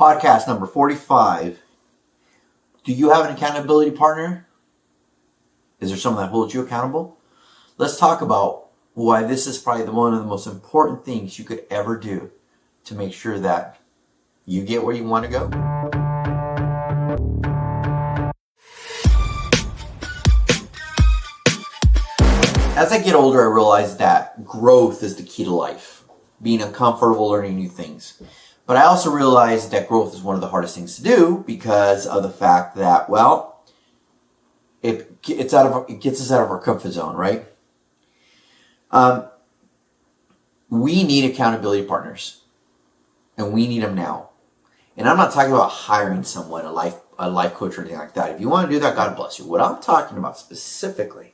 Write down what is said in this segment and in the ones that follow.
Podcast number 45. Do you have an accountability partner? Is there someone that holds you accountable? Let's talk about why this is probably one of the most important things you could ever do to make sure that you get where you want to go. As I get older, I realize that growth is the key to life. Being uncomfortable, learning new things. But I also realize that growth is one of the hardest things to do because of the fact that, well, it gets us out of our comfort zone, right? We need accountability partners, and we need them now. And I'm not talking about hiring someone, a life coach or anything like that. If you want to do that, God bless you. What I'm talking about specifically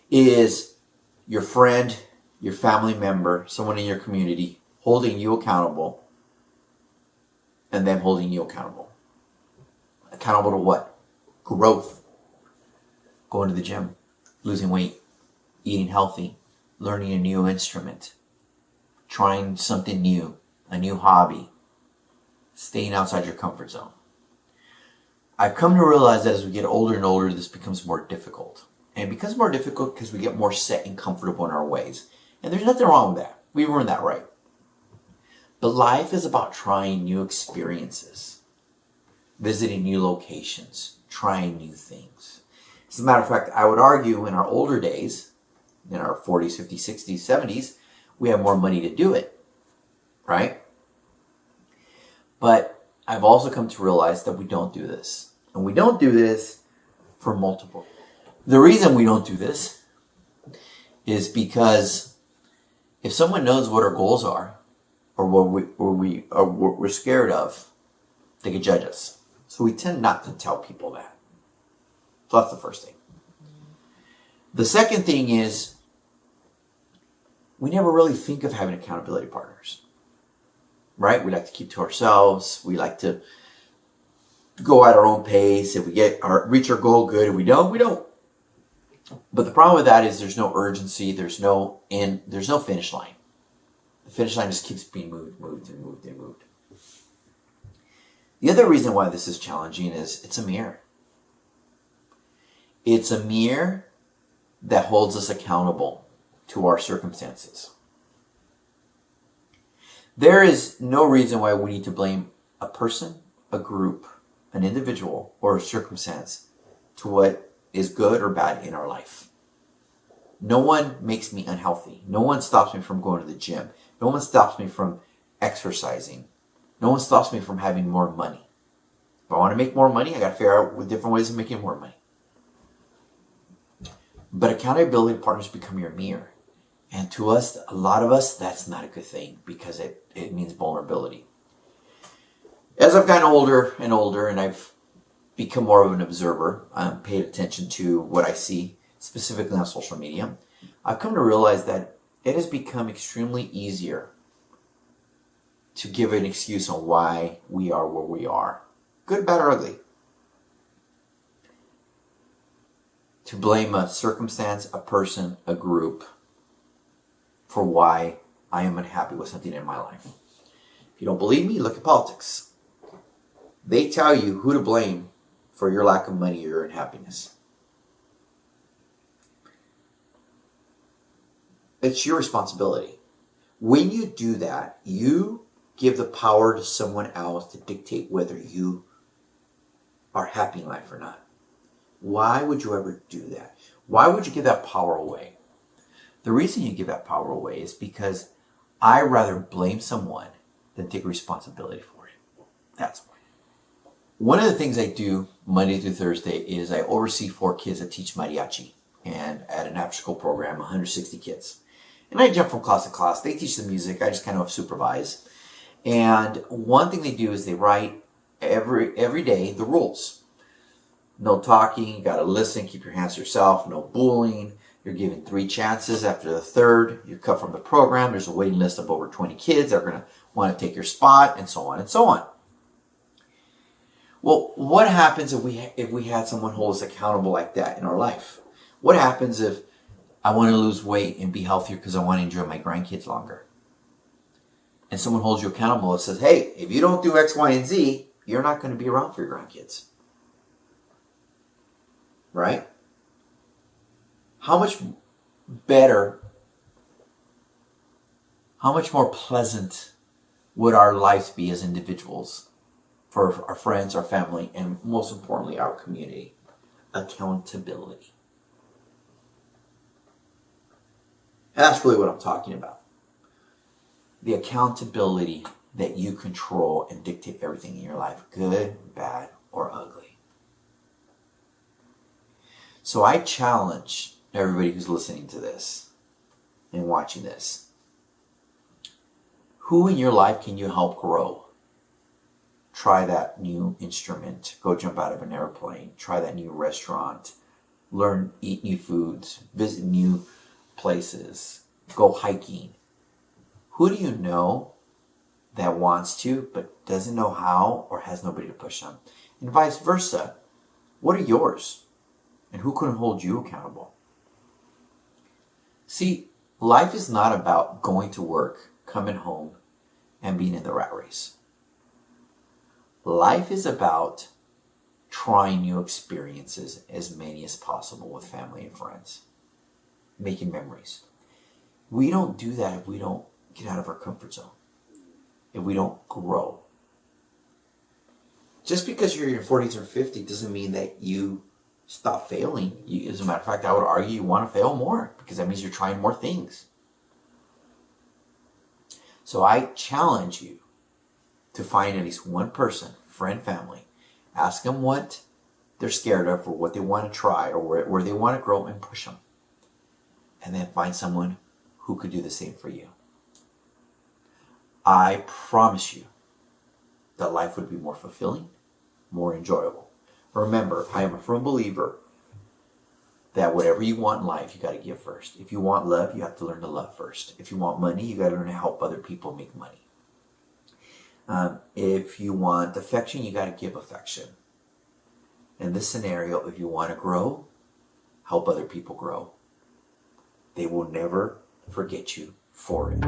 is your friend, your family member, someone in your community holding you accountable, and them holding you accountable. Accountable to what? Growth. Going to the gym, losing weight, eating healthy, learning a new instrument, trying something new, a new hobby, staying outside your comfort zone. I've come to realize that as we get older and older, this becomes more difficult. And it becomes more difficult because we get more set and comfortable in our ways. And there's nothing wrong with that. We've earned that right. But life is about trying new experiences, visiting new locations, trying new things. As a matter of fact, I would argue in our older days, in our 40s, 50s, 60s, 70s, we have more money to do it, right? But I've also come to realize that we don't do this. And we don't do this for multiple. The reason we don't do this is because if someone knows what our goals are, or what we're scared of, they could judge us. So we tend not to tell people that. So that's the first thing. The second thing is we never really think of having accountability partners, right? We like to keep to ourselves. We like to go at our own pace. If we reach our goal, good. If we don't, we don't. But the problem with that is there's no urgency. There's no finish line. The finish line just keeps being moved. The other reason why this is challenging is it's a mirror. It's a mirror that holds us accountable to our circumstances. There is no reason why we need to blame a person, a group, an individual, or a circumstance to what is good or bad in our life. No one makes me unhealthy. No one stops me from going to the gym. No one stops me from exercising. No one stops me from having more money. If I want to make more money, I got to figure out different ways of making more money. But accountability partners become your mirror. And to us, a lot of us, that's not a good thing because it means vulnerability. As I've gotten older and older and I've become more of an observer, I'm paid attention to what I see, specifically on social media, I've come to realize that it has become extremely easier to give an excuse on why we are where we are. Good, bad, or ugly. To blame a circumstance, a person, a group for why I am unhappy with something in my life. If you don't believe me, look at politics. They tell you who to blame for your lack of money or your unhappiness. It's your responsibility. When you do that, you give the power to someone else to dictate whether you are happy in life or not. Why would you ever do that? Why would you give that power away? The reason you give that power away is because I rather blame someone than take responsibility for it. That's why. One of the things I do Monday through Thursday is I oversee 4 kids that teach mariachi and at an after-school program, 160 kids. And I jump from class to class. They teach the music. I just kind of supervise. And one thing they do is they write every day the rules. No talking. You got to listen. Keep your hands to yourself. No bullying. You're given 3 chances. After the third, you're cut from the program. There's a waiting list of over 20 kids that are going to want to take your spot, and so on and so on. Well, what happens if we had someone hold us accountable like that in our life? What happens if I want to lose weight and be healthier because I want to enjoy my grandkids longer? and someone holds you accountable and says, hey, if you don't do X, Y, and Z, you're not going to be around for your grandkids. Right? How much better, how much more pleasant would our lives be as individuals for our friends, our family, and most importantly, our community? Accountability. And that's really what I'm talking about. The accountability that you control and dictate everything in your life, good, bad, or ugly. So I challenge everybody who's listening to this and watching this. Who in your life can you help grow? Try that new instrument. Go jump out of an airplane. Try that new restaurant. Learn, eat new foods. Visit new places. Go hiking. Who do you know that wants to but doesn't know how or has nobody to push them? And vice versa. What are yours? And who can hold you accountable? See, life is not about going to work, coming home, and being in the rat race. Life is about trying new experiences, as many as possible, with family and friends. Making memories. We don't do that if we don't get out of our comfort zone. If we don't grow. Just because you're in your 40s or 50s doesn't mean that you stop failing. As a matter of fact, I would argue you want to fail more, because that means you're trying more things. So I challenge you to find at least one person, friend, family, ask them what they're scared of or what they want to try or where they want to grow, and push them. And then find someone who could do the same for you. I promise you that life would be more fulfilling, more enjoyable. Remember, I am a firm believer that whatever you want in life, you got to give first. If you want love, you have to learn to love first. If you want money, you got to learn to help other people make money. If you want affection, you got to give affection. In this scenario, if you want to grow, help other people grow. They will never forget you for it.